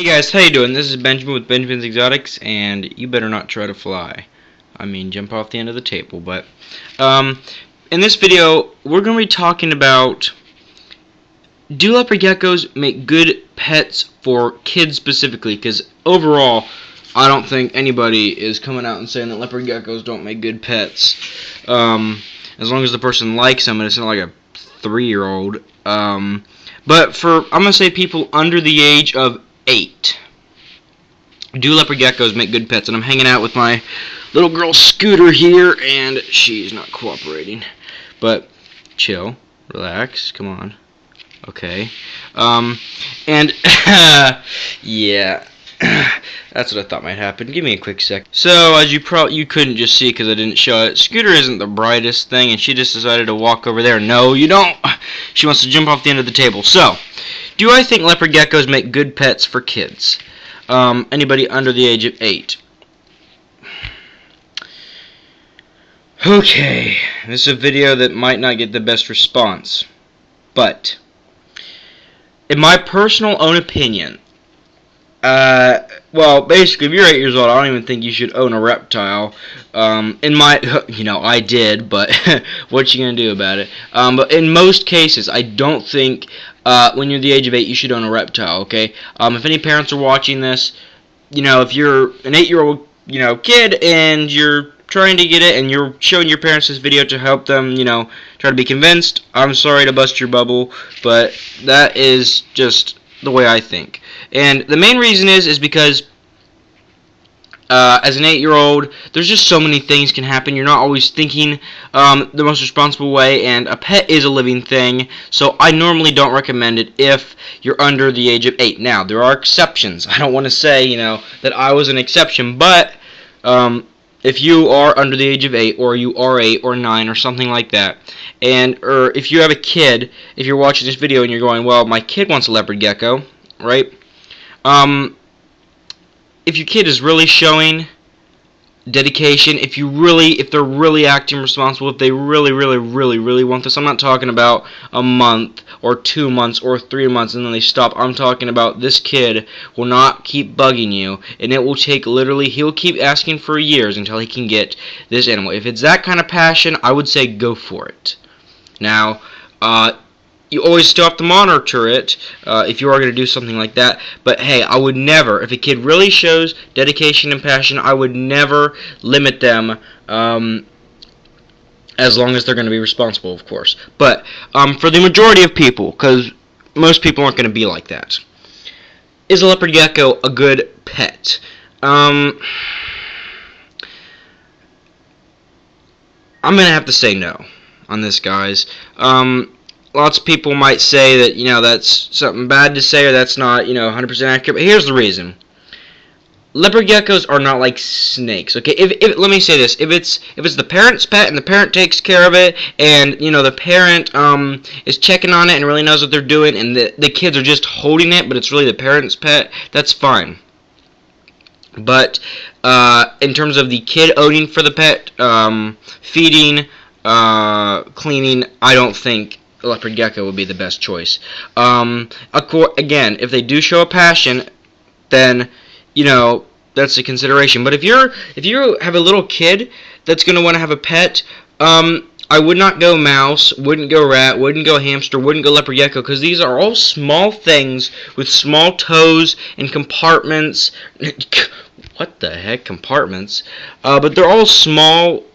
Hey guys, how you doing? This is Benjamin with Benjamin's Exotics, and you better not try to fly. I mean, jump off the end of the table, but in this video, we're going to be talking about, do leopard geckos make good pets for kids specifically? Because overall, I don't think anybody is coming out and saying that leopard geckos don't make good pets. As long as the person likes them and it's not like a 3-year-old. But I'm going to say people under the age of 8. Do leopard geckos make good pets? And I'm hanging out with my little girl Scooter here, and she's not cooperating. But chill, relax, come on. Okay. And yeah, that's what I thought might happen. Give me a quick sec. So as you couldn't just see because I didn't show it. Scooter isn't the brightest thing, and she just decided to walk over there. No, you don't. She wants to jump off the end of the table. So, do I think leopard geckos make good pets for kids? Anybody under the age of 8? Okay, this is a video that might not get the best response, but in my personal own opinion, well, basically, if you're 8 years old, I don't even think you should own a reptile. I did, but what you gonna do about it? But in most cases, I don't think when you're the age of 8, you should own a reptile. Okay. If any parents are watching this, if you're an 8-year-old, kid and you're trying to get it and you're showing your parents this video to help them, try to be convinced, I'm sorry to bust your bubble, but that is just the way I think. And the main reason is because as an 8-year-old, there's just so many things can happen. You're not always thinking the most responsible way, and a pet is a living thing, so I normally don't recommend it if you're under the age of 8. Now, there are exceptions. I don't want to say, that I was an exception, but if you are under the age of 8, or you are 8 or 9 or something like that, or if you have a kid, if you're watching this video and you're going, well, my kid wants a leopard gecko, right? If your kid is really showing dedication, if they're really acting responsible, if they really want this, I'm not talking about a month or 2 months or 3 months and then they stop. I'm talking about this kid will not keep bugging you, and it will take he'll keep asking for years until he can get this animal. If it's that kind of passion, I would say go for it. Now, you always still have to monitor it if you are going to do something like that. But hey, I would never, if a kid really shows dedication and passion, I would never limit them as long as they're going to be responsible, of course. But for the majority of people, because most people aren't going to be like that, is a leopard gecko a good pet? I'm going to have to say no on this, guys. Lots of people might say that, that's something bad to say, or that's not, 100% accurate. But here's the reason. Leopard geckos are not like snakes, okay? If let me say this. If it's the parent's pet and the parent takes care of it, and, the parent is checking on it and really knows what they're doing, and the kids are just holding it, but it's really the parent's pet, that's fine. But in terms of the kid owning for the pet, feeding, cleaning, I don't think a leopard gecko would be the best choice. Again, if they do show a passion, then that's a consideration. But if you have a little kid that's going to want to have a pet, I would not go mouse, wouldn't go rat, wouldn't go hamster, wouldn't go leopard gecko, because these are all small things with small toes and compartments. What the heck, compartments? But they're all small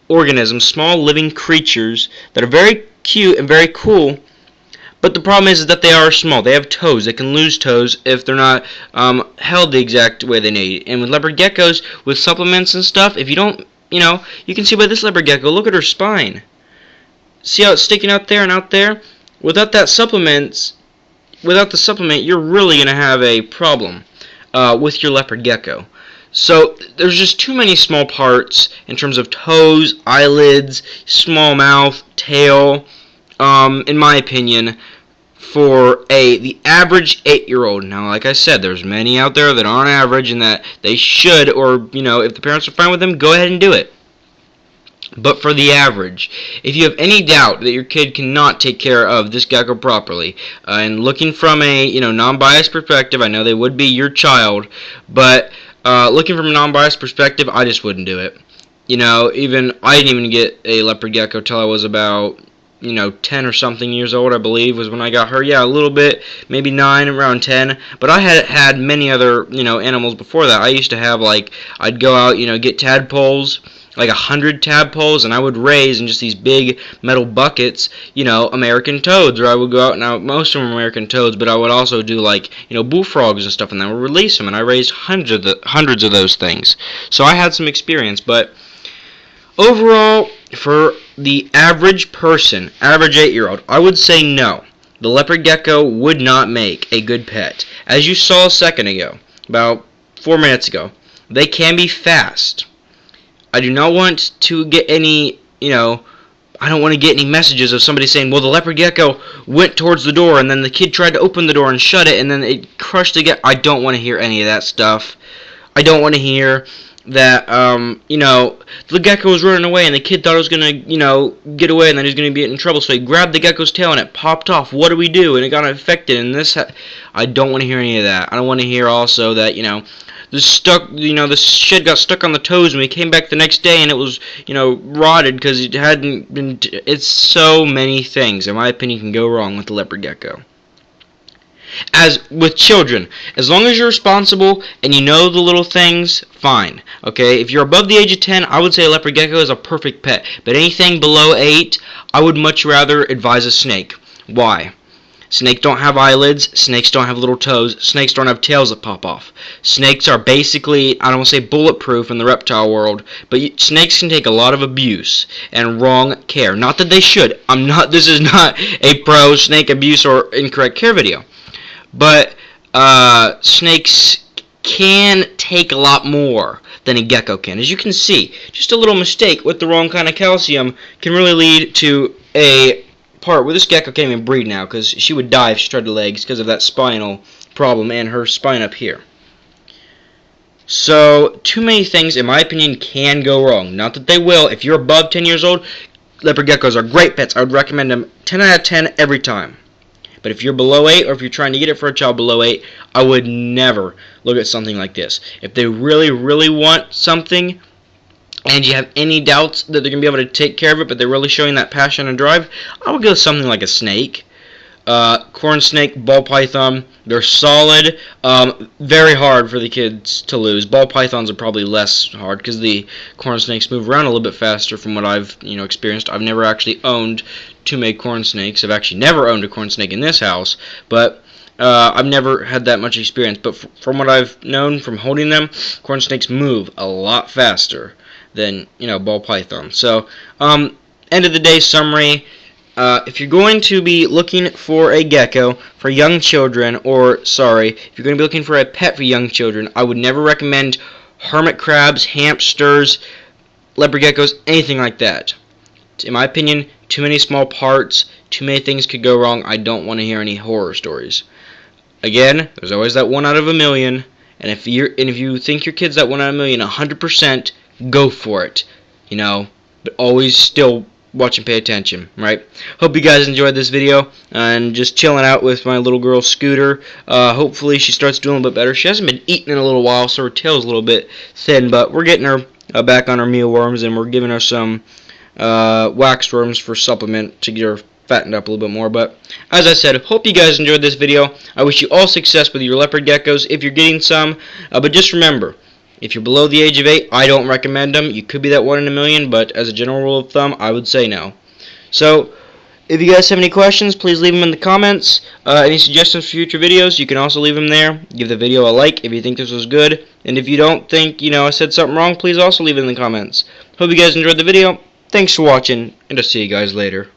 organisms, small living creatures that are very cute and very cool, but the problem is that they are small. They have toes. They can lose toes if they're not held the exact way they need. And with leopard geckos, with supplements and stuff, if you don't, you can see by this leopard gecko, look at her spine. See how it's sticking out there and out there? Without the supplement, you're really going to have a problem with your leopard gecko. So there's just too many small parts in terms of toes, eyelids, small mouth, tail, in my opinion, for the average 8-year-old. Now, like I said, there's many out there that aren't average and that they should, or, if the parents are fine with them, go ahead and do it. But for the average, if you have any doubt that your kid cannot take care of this gecko properly, and looking from a non-biased perspective, I know they would be your child, but looking from a non-biased perspective, I just wouldn't do it. Even I didn't even get a leopard gecko till I was about 10 or something years old, I believe, was when I got her. Yeah, a little bit, maybe 9, around 10. But I had many other, animals before that. I used to have, I'd go out, get tadpoles, like 100 tadpoles, and I would raise in just these big metal buckets, American toads. Or I would go out, now most of them are American toads, but I would also do, bullfrogs and stuff, and then I would release them, and I raised hundreds of those things. So I had some experience, but overall, for the average person, average 8-year-old, I would say no. The leopard gecko would not make a good pet. As you saw a second ago, about 4 minutes ago, they can be fast. I do not want to get any, I don't want to get any messages of somebody saying, well, the leopard gecko went towards the door, and then the kid tried to open the door and shut it, and then it crushed the gecko. I don't want to hear any of that stuff. I don't want to hear that, the gecko was running away, and the kid thought it was going to, get away, and then he was going to be in trouble, so he grabbed the gecko's tail, and it popped off. What do we do? And it got infected, and I don't want to hear any of that. I don't want to hear also that, the shit got stuck on the toes when we came back the next day, and it was, rotted because it hadn't been. It's so many things, in my opinion, can go wrong with the leopard gecko. As with children, as long as you're responsible and you know the little things, fine. Okay, if you're above the age of 10, I would say a leopard gecko is a perfect pet. But anything below 8, I would much rather advise a snake. Why? Snakes don't have eyelids, snakes don't have little toes, snakes don't have tails that pop off. Snakes are basically, I don't want to say bulletproof in the reptile world, but snakes can take a lot of abuse and wrong care. Not that they should. This is not a pro snake abuse or incorrect care video. But snakes can take a lot more than a gecko can. As you can see, just a little mistake with the wrong kind of calcium can really lead to a part where this gecko can't even breathe now, because she would die if she tried to legs because of that spinal problem and her spine up here. So, too many things, in my opinion, can go wrong. Not that they will. If you're above 10 years old, leopard geckos are great pets. I would recommend them 10 out of 10 every time. But if you're below 8, or if you're trying to get it for a child below 8, I would never look at something like this. If they really, really want something, and you have any doubts that they're going to be able to take care of it, but they're really showing that passion and drive, I would go with something like a snake. Corn snake, ball python, they're solid, very hard for the kids to lose. Ball pythons are probably less hard because the corn snakes move around a little bit faster from what I've experienced. I've never actually owned two made corn snakes. I've actually never owned a corn snake in this house, but I've never had that much experience. But from what I've known from holding them, corn snakes move a lot faster than ball python. So end of the day summary. If you're going to be looking for a gecko for young children, if you're going to be looking for a pet for young children, I would never recommend hermit crabs, hamsters, leopard geckos, anything like that. In my opinion, too many small parts, too many things could go wrong. I don't want to hear any horror stories. Again, there's always that 1 out of a million, and if you think your kid's that 1 out of a million, 100%, go for it. But always still watch and pay attention, right? Hope you guys enjoyed this video, and just chilling out with my little girl Scooter. Hopefully she starts doing a little bit better. She hasn't been eating in a little while, so her tail's a little bit thin, but we're getting her back on her mealworms, and we're giving her some wax worms for supplement to get her fattened up a little bit more. But as I said, hope you guys enjoyed this video. I wish you all success with your leopard geckos if you're getting some, but just remember, if you're below the age of 8, I don't recommend them. You could be that 1 in a million, but as a general rule of thumb, I would say no. So, if you guys have any questions, please leave them in the comments. Any suggestions for future videos, you can also leave them there. Give the video a like if you think this was good. And if you don't think, I said something wrong, please also leave it in the comments. Hope you guys enjoyed the video. Thanks for watching, and I'll see you guys later.